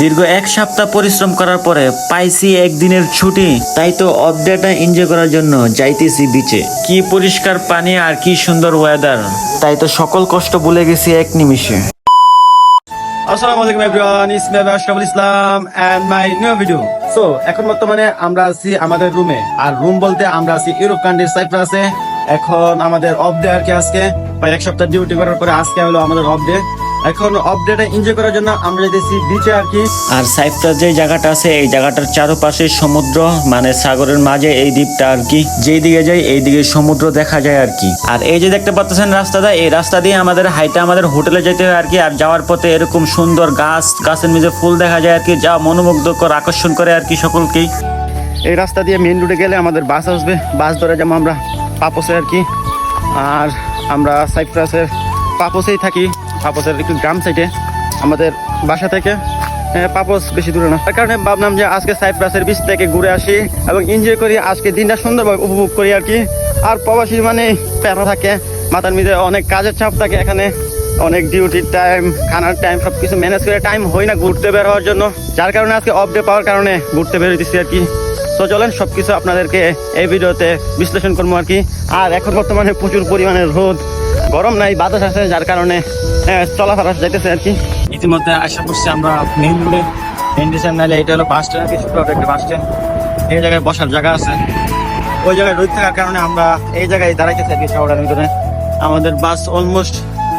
দীর্ঘ এক সপ্তাহ পরিশ্রম করার পরে পাইছি একদিনের ছুটি, তাই তো অফডেটা এনজয় করার জন্য যাইতেছি বিচে। কি পরিষ্কার পানি আর কি সুন্দর ওয়েদার, তাই তো সকল কষ্ট ভুলে গেছি এক নিমিষে। আসসালামু আলাইকুম everyone, it's me Ashraful Islam and my new video. So এখন বর্তমানে আমরা আছি আমাদের রুমে, আর রুম বলতে আমরা আছি ইউরোপ কান্ট্রি সাইপ্রাসে। এখন আমাদের অফ ডে আর কি, আজকে প্রায় এক সপ্তাহ ডিউটি করার পরে আজকে হলো আমাদের অফ ডে। এখন অফ ডেটা এনজয় করার জন্য আমরা যেতেছি বিচে আর কি। আর সাইপ্রাস যে জায়গাটা আছে, এই জায়গাটার চারপাশে সমুদ্র, মানে সাগরের মাঝে এই দ্বীপটা আর কি। যেই দিকে যাই এই দিকে সমুদ্র দেখা যায় আর কি। আর এই যে দেখতে পাচ্ছেন রাস্তাটা, এই রাস্তা দিয়ে আমাদের হাইটা আমাদের হোটেলে যেতে হয় আর কি। আর যাওয়ার পথে এরকম সুন্দর গাছের নিচে ফুল দেখা যায় আর কি, যা মনোমুগ্ধকর, আকর্ষণ করে আর কি সকলকেই। এই রাস্তা দিয়ে মেইন রোডে গেলে আমাদের বাস আসবে, বাস ধরে যাবো আমরা পাপোসে আর কি। আর আমরা সাইপ্রাসের পাপোসেই থাকি, পাপোসের একটু গ্রাম সাইডে আমাদের বাসা থেকে। পাপোস বেশি দূরে না, তার কারণে ভাবলাম যে আজকে সাইপ্রাসের বিচ থেকে ঘুরে আসি এবং এনজয় করি, আজকে দিনটা সুন্দরভাবে উপভোগ করি আর কি। আর প্রবাসী মানে প্যারা থাকে, মাথার মধ্যে অনেক কাজের চাপ থাকে, এখানে অনেক ডিউটির টাইম, খানার টাইম, সব কিছু ম্যানেজ করে টাইম হয় না ঘুরতে বের হওয়ার জন্য, যার কারণে আজকে অফ ডে পাওয়ার কারণে ঘুরতে বের হইতেছি আর কি। তো চলেন সবকিছু আপনাদেরকে এই ভিডিওতে বিশ্লেষণ করবো আর কি। আর এখন বর্তমানে প্রচুর পরিমাণে রোদ, গরম নাই, বাতাস আছে, যার কারণে চলাফেরা যাইতেছে আর কি। ইতিমধ্যে আশা করছি আমরা মেইন রোডে, মেইন স্টেশন নাইলে এটা হলো বাস স্ট্যান্ড, ছোট একটা বাস স্ট্যান্ড। এই জায়গায় বসার জায়গা আছে, ওই জায়গায় রোদ থাকার কারণে আমরা এই জায়গায় দাঁড়াইতে থাকি শহরের ভিতরে। আমাদের বাস অলমোস্ট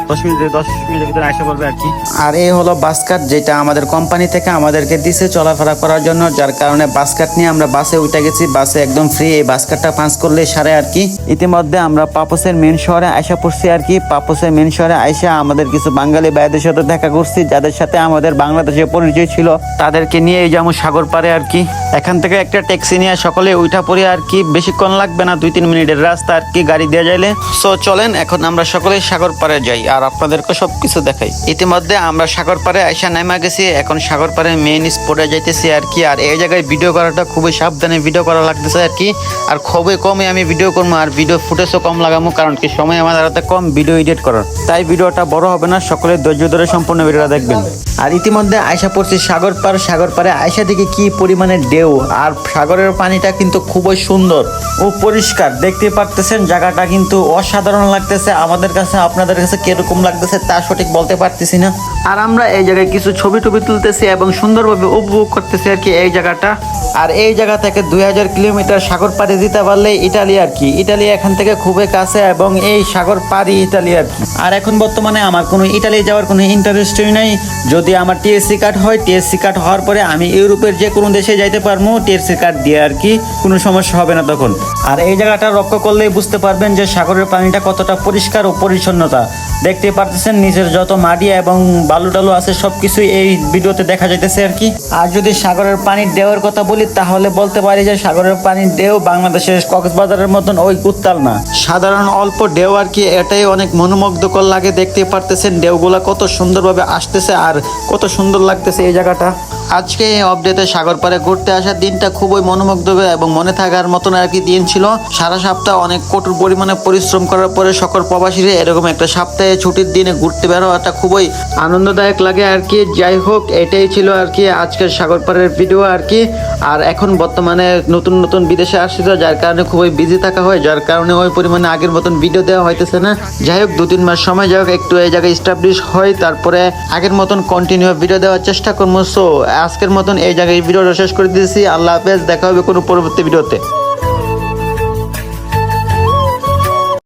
10 মিনিটের ভিতরে আসা পড়বে আর কি। আর এই হলো বাস কার্ড, যেটা আমাদের কোম্পানি থেকে আমাদেরকে দিছে চলাফেরা করার জন্য, যার কারণে বাস কার্ড নিয়ে আমরা বাসে উঠে গেছি। বাসে একদম ফ্রি, এই বাস কার্ডটা পাঁচ করলে সারে আর কি। ইতিমধ্যে আমরা পাপোসের মেন শহরে আইসা পড়ছি আর কি। পাপোসের মেন শহরে আইসা আমাদের কিছু বাঙালি ভাইদের সাথে দেখা করছি, যাদের সাথে আমাদের বাংলাদেশে পরিচয় ছিল, তাদেরকে নিয়ে এই যেমন সাগর পারে আর কি। এখান থেকে একটা ট্যাক্সি নিয়ে সকলে উঠা পড়ি আর কি। বেশিক্ষণ লাগবে না, 2-3 মিনিটের রাস্তা আর কি গাড়ি দিয়ে যাইলে। সো চলেন এখন আমরা সকলে সাগর পারে যাই আর আপনাদেরকে সবকিছু দেখাই। ইতিমধ্যে আমরা সাগর পারে আইসা নামা গেছি, এখন সাগর পারে মেইন স্পটে যাইতেছি আর কি। আর এই জায়গায় ভিডিও করাটা খুবই সাবধানে ভিডিও করা লাগতেছে আর কি। আর খুবই কমে আমি ভিডিও করবো, আর ভিডিও ফুটেজও কম লাগাবো, কারণ কি সময় আমাদের হাতে কম ভিডিও এডিট করার, তাই ভিডিওটা বড় হবে না। সকলে ধৈর্য ধরে সম্পূর্ণ ভিডিওটা দেখবেন। আর ইতিমধ্যে আইসা পড়ছি সাগর পার। সাগর পারে আইসা দেখি কি পরিমাণে ঢেউ, আর সাগরের পানিটা কিন্তু খুবই সুন্দর ও পরিষ্কার। দেখতে পারতেছেন জায়গাটা কিন্তু অসাধারণ লাগতেছে আমাদের কাছে। আপনাদের কাছে কিরকম লাগতেছে তা সঠিক বলতে পারতেছি না। আর আমরা এই জায়গায় কিছু ছবি টবি তুলতেছি এবং সুন্দরভাবে উপভোগ করতেছি আর কি এই জায়গাটা। আর এই জায়গা থেকে 2000 কিলোমিটার সাগর পাড়ি দিতে পারলে ইটালি আর কি। ইটালি এখান থেকে খুবই কাছে এবং এই সাগর পাড়ি ইটালি আর কি। আর এখন বর্তমানে আমার কোনো ইটালি যাওয়ার কোনো ইন্টারেস্টই নাই। যদি আমার টিএসসি কার্ড হয়, টিএসসি কার্ড হওয়ার পরে আমি ইউরোপের যে কোনো দেশে যাইতে পারবো টিএসসি কার্ড দিয়ে আর কি, কোনো সমস্যা হবে না তখন। আর এই জায়গাটা লক্ষ্য করলেই বুঝতে পারবেন যে সাগরের পানিটা কতটা পরিষ্কার ও পরিচ্ছন্নতা। দেখতে পারতেছেন নিচের যত মাটি এবং বালু টালু আছে সবকিছুই এই ভিডিওতে দেখা যাইতেছে আর কি। আর যদি সাগরের পানির ঢেউয়ের কথা বলি তাহলে বলতে পারি যে সাগরের পানির ঢেউ বাংলাদেশের কক্সবাজারের মতন ওই উত্তাল না, সাধারণ অল্প ঢেউ আর কি। এটাই অনেক মনোমুগ্ধকর লাগে। দেখতে পারতেছেন ঢেউগুলা কত সুন্দরভাবে আসতেছে আর কত সুন্দর লাগতেছে এই জায়গাটা। আজকে এই আপডেটে সাগর পাড়ে ঘুরতে আসার দিনটা খুবই মনোমুগ্ধকর এবং মনে থাকার মতন আর কি দিন ছিল। সারা সপ্তাহ অনেক কঠোর পরিমাণে পরিশ্রম করার পরে সকল প্রবাসীরা এরকম একটা সপ্তাহে ছুটির দিনে ঘুরতে বের হওয়াটা খুবই আনন্দদায়ক লাগে আর কি। যাই হোক, এটাই ছিল আর কি আজকের সাগর পাড়ের ভিডিও আর কি। আর এখন বর্তমানে নতুন নতুন বিদেশে আসছে, যার কারণে খুবই বিজি থাকা হয়, যার কারণে ওই পরিমাণে আগের মতন ভিডিও দেওয়া হইতেছে না। যাই হোক, 2-3 মাস সময় যাই হোক, একটু এই জায়গায় এস্টাবলিশ হয়, তারপরে আগের মতন কন্টিনিউ ভিডিও দেওয়ার চেষ্টা করবো। সো আজকের মতন এই জায়গায় ভিডিওটা শেষ করে দিয়েছি। আল্লাহ হাফেজ, দেখা হবে কোনো পরবর্তী ভিডিওতে।